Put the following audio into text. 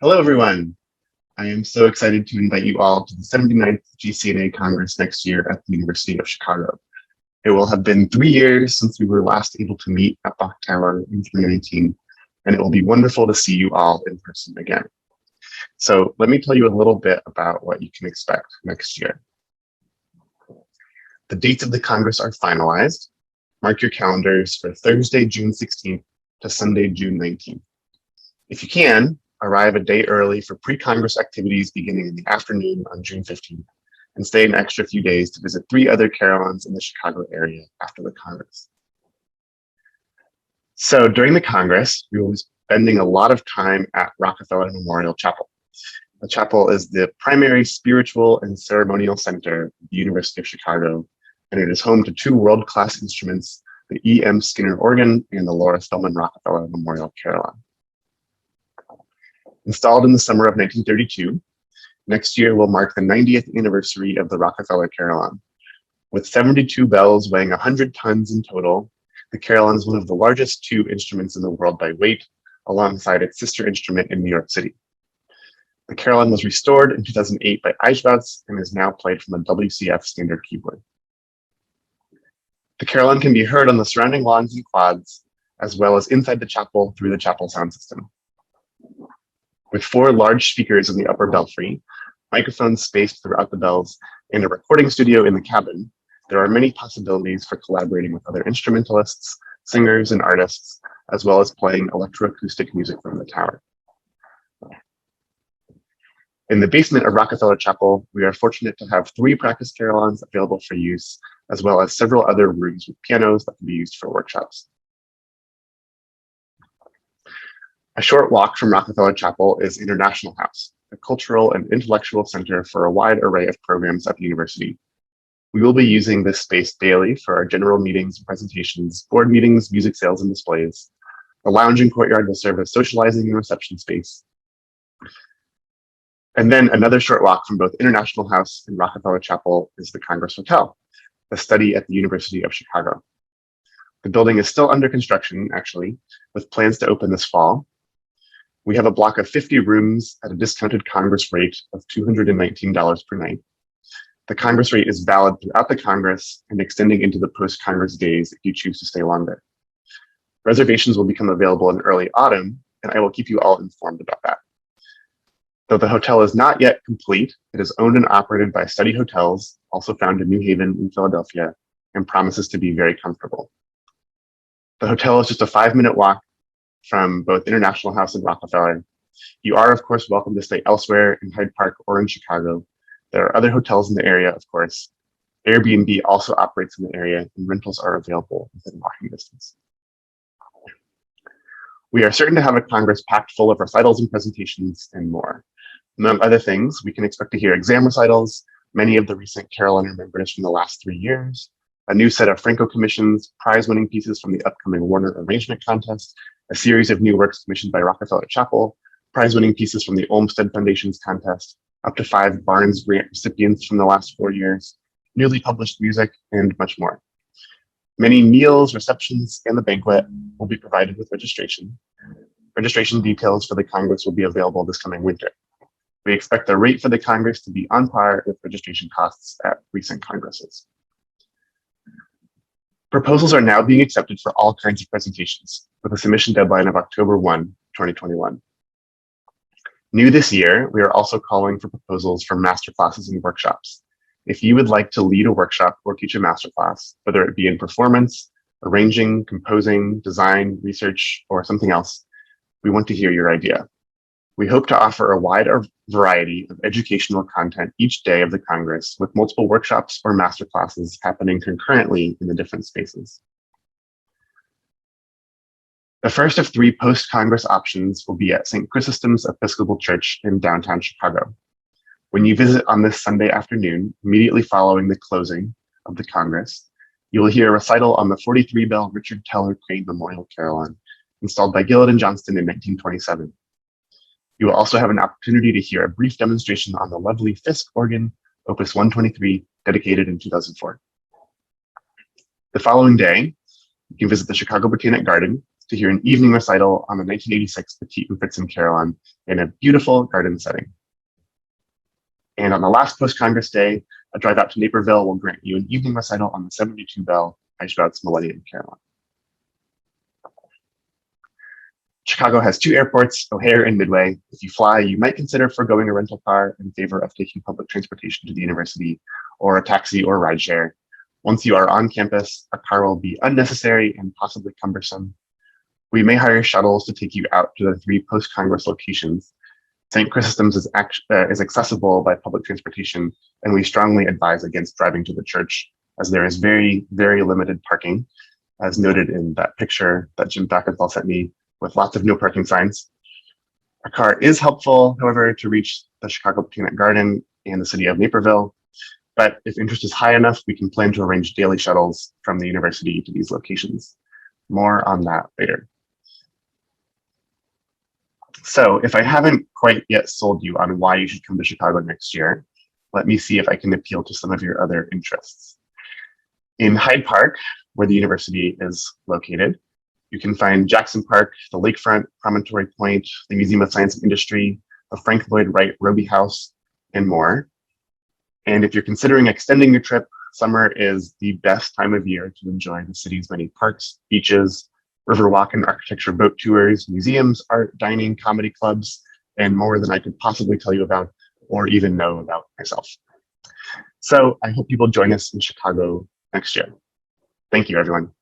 Hello, everyone. I am so excited to invite you all to the 79th GCNA Congress next year at the University of Chicago. It will have been 3 years since we were last able to meet at Bach Tower in 2019, and it will be wonderful to see you all in person again. So let me tell you a little bit about what you can expect next year. The dates of the Congress are finalized. Mark your calendars for Thursday, June 16th to Sunday, June 19th. If you can, arrive a day early for pre-Congress activities beginning in the afternoon on June 15th, and stay an extra few days to visit 3 other carillons in the Chicago area after the Congress. So during the Congress, we will be spending a lot of time at Rockefeller Memorial Chapel. The chapel is the primary spiritual and ceremonial center of the University of Chicago, and it is home to 2 world-class instruments, the E.M. Skinner organ and the Laura Spelman Rockefeller Memorial Carillon. Installed in the summer of 1932, next year will mark the 90th anniversary of the Rockefeller Carillon. With 72 bells weighing 100 tons in total, the carillon is one of the largest 2 instruments in the world by weight, alongside its sister instrument in New York City. The carillon was restored in 2008 by Eichwatz and is now played from a WCF standard keyboard. The carillon can be heard on the surrounding lawns and quads, as well as inside the chapel through the chapel sound system. With 4 large speakers in the upper belfry, microphones spaced throughout the bells, and a recording studio in the cabin, there are many possibilities for collaborating with other instrumentalists, singers, and artists, as well as playing electroacoustic music from the tower. In the basement of Rockefeller Chapel, we are fortunate to have 3 practice carillons available for use, as well as several other rooms with pianos that can be used for workshops. A short walk from Rockefeller Chapel is International House, a cultural and intellectual center for a wide array of programs at the university. We will be using this space daily for our general meetings and presentations, board meetings, music sales, and displays. The lounge and courtyard will serve as socializing and reception space. And then another short walk from both International House and Rockefeller Chapel is the Congress Hotel, a study at the University of Chicago. The building is still under construction, actually, with plans to open this fall. We have a block of 50 rooms at a discounted Congress rate of $219 per night. The Congress rate is valid throughout the Congress and extending into the post-Congress days if you choose to stay longer. Reservations will become available in early autumn, and I will keep you all informed about that. Though the hotel is not yet complete, it is owned and operated by Study Hotels, also found in New Haven in Philadelphia, and promises to be very comfortable. The hotel is just a 5-minute walk from both International House and Rockefeller. You are, of course, welcome to stay elsewhere in Hyde Park or in Chicago. There are other hotels in the area, of course. Airbnb also operates in the area, and rentals are available within walking distance. We are certain to have a Congress packed full of recitals and presentations and more. Among other things, we can expect to hear exam recitals, many of the recent carillon remembers from the last 3 years, a new set of Franco commissions, prize-winning pieces from the upcoming Warner Arrangement Contest, a series of new works commissioned by Rockefeller Chapel, prize-winning pieces from the Olmsted Foundation's contest, up to 5 Barnes Grant recipients from the last 4 years, newly published music, and much more. Many meals, receptions, and the banquet will be provided with registration. Registration details for the Congress will be available this coming winter. We expect the rate for the Congress to be on par with registration costs at recent Congresses. Proposals are now being accepted for all kinds of presentations, with a submission deadline of October 1, 2021. New this year, we are also calling for proposals for masterclasses and workshops. If you would like to lead a workshop or teach a masterclass, whether it be in performance, arranging, composing, design, research, or something else, we want to hear your idea. We hope to offer a wide variety of educational content each day of the Congress, with multiple workshops or masterclasses happening concurrently in the different spaces. The first of 3 post-Congress options will be at St. Chrysostom's Episcopal Church in downtown Chicago. When you visit on this Sunday afternoon, immediately following the closing of the Congress, you will hear a recital on the 43-bell Richard Teller Crane Memorial Carillon, installed by Gillett and Johnston in 1927. You will also have an opportunity to hear a brief demonstration on the lovely Fisk organ, Opus 123, dedicated in 2004. The following day, you can visit the Chicago Botanic Garden, to hear an evening recital on the 1986 Petit and Fritzen Carillon in a beautiful garden setting. And on the last post-Congress day, a drive out to Naperville will grant you an evening recital on the 72 bell Eichwald's Millennium Carillon. Chicago has two airports, O'Hare and Midway. If you fly, you might consider foregoing a rental car in favor of taking public transportation to the university, or a taxi or rideshare. Once you are on campus, a car will be unnecessary and possibly cumbersome. We may hire shuttles to take you out to the 3 post-Congress locations. St. Chrysostom's is accessible by public transportation, and we strongly advise against driving to the church, as there is very, very limited parking, as noted in that picture that Jim Dockenthal sent me, with lots of no parking signs. A car is helpful, however, to reach the Chicago Botanic Garden and the city of Naperville. But if interest is high enough, we can plan to arrange daily shuttles from the university to these locations. More on that later. So if I haven't quite yet sold you on why you should come to Chicago next year, let me see if I can appeal to some of your other interests. In Hyde Park, where the university is located, you can find Jackson Park, the Lakefront, Promontory Point, the Museum of Science and Industry, the Frank Lloyd Wright Roby House, and more. And if you're considering extending your trip, summer is the best time of year to enjoy the city's many parks, beaches, riverwalk and architecture boat tours, museums, art, dining, comedy clubs, and more than I could possibly tell you about or even know about myself. So I hope you will join us in Chicago next year. Thank you, everyone.